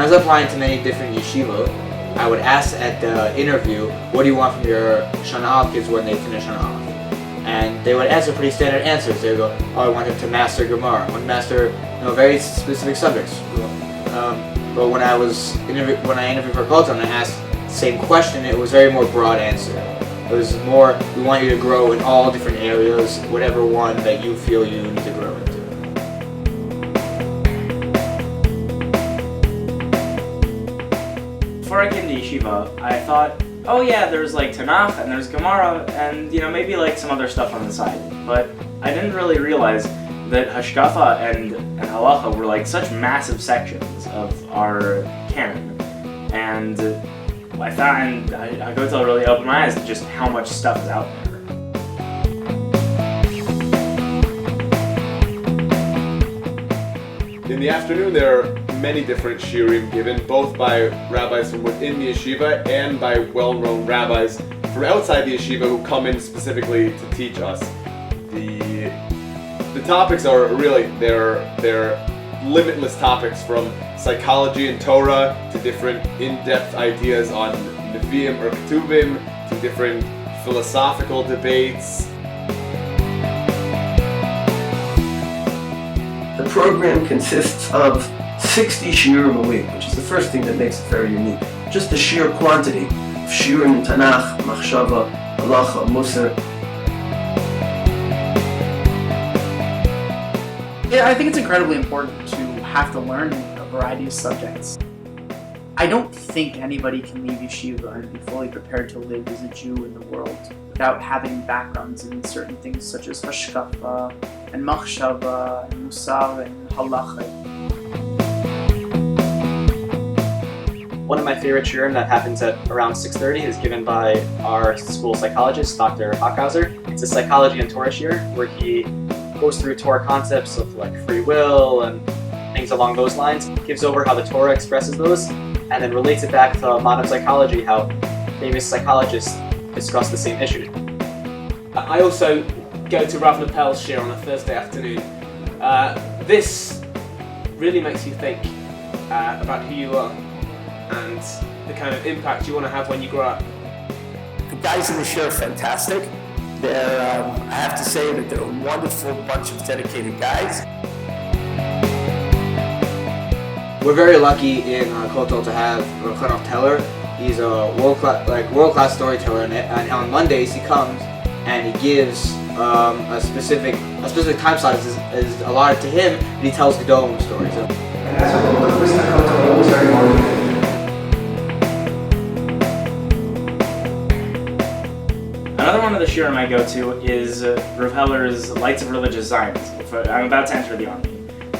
I was applying to many different yeshivot, I would ask at the interview, what do you want from your Shana Aleph kids when they finish Shana Aleph? And they would answer pretty standard answers. They would go, oh, I want them to master Gemara, I want to master very specific subjects. But when I interviewed for Hakotel and I asked the same question, it was very more broad answer. It was more, we want you to grow in all different areas, whatever one that you feel you need to grow into. Before I came to yeshiva, I thought, oh yeah, there's like Tanakh and there's Gemara and maybe like some other stuff on the side. But I didn't really realize that Hashkafa and Halacha were like such massive sections of our canon. And I thought, and Hakotel really opened my eyes to just how much stuff is out there. In the afternoon, there are many different shiurim given, both by rabbis from within the yeshiva and by well-known rabbis from outside the yeshiva who come in specifically to teach us. The topics are really, they're limitless topics, from psychology and Torah to different in-depth ideas on Nevi'im or Ketuvim to different philosophical debates. The program consists of 60 shiurim a week, which is the first thing that makes it very unique. Just the sheer quantity of shiurim in Tanakh, Machshava, Halacha, Musar. Yeah, I think it's incredibly important to have to learn a variety of subjects. I don't think anybody can leave yeshiva and be fully prepared to live as a Jew in the world without having backgrounds in certain things such as hashkafa and machshava and musar and halacha. One of my favorite shiurim that happens at around 6:30 is given by our school psychologist, Dr. Hockhauser. It's a psychology and Torah shiur where he goes through Torah concepts of like free will and things along those lines, gives over how the Torah expresses those, and then relates it back to modern psychology, how famous psychologists discuss the same issue. I also go to Rav Nappel's shiur on a Thursday afternoon. This really makes you think about who you are and the kind of impact you want to have when you grow up. The guys in the shiur are fantastic. I have to say that they're a wonderful bunch of dedicated guys. We're very lucky in Hakotel to have Rav Teller. He's a world-class storyteller, and on Mondays he comes and he gives a specific time slot is allotted to him, and he tells Gedolim stories. And that's what the first Hakotel always very motivated. Another one of the shiurim I go to is Rav Heller's Lights of Religious Zionism. I'm about to enter the army.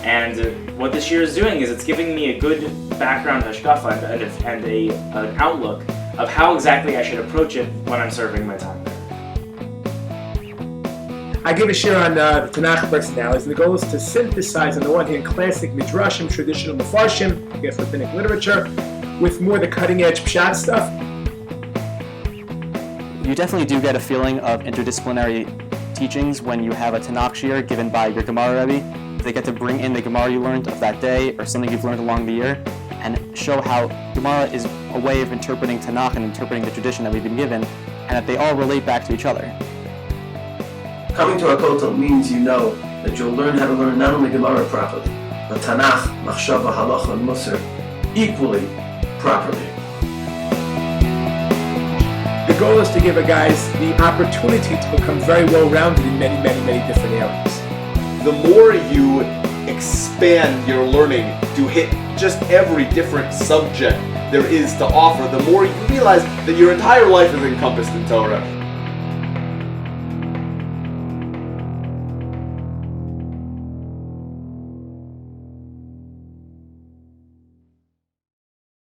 And what this shiur is doing is it's giving me a good background hashkafa and an outlook of how exactly I should approach it when I'm serving my time there. I give a shiur on the Tanakh personalities, and the goal is to synthesize, on the one hand, classic midrashim, traditional mefarshim, I guess rabbinic literature, with more the cutting-edge pshat stuff. You definitely do get a feeling of interdisciplinary teachings when you have a Tanakh shiur given by your Gemara Rebbe. They get to bring in the Gemara you learned of that day or something you've learned along the year and show how Gemara is a way of interpreting Tanakh and interpreting the tradition that we've been given, and that they all relate back to each other. Coming to Hakotel means you know that you'll learn how to learn not only Gemara properly, but Tanakh, Machshava, Halacha, and Musar equally properly. The goal is to give a guys the opportunity to become very well-rounded in many, many, many different areas. The more you expand your learning to hit just every different subject there is to offer, the more you realize that your entire life is encompassed in Torah.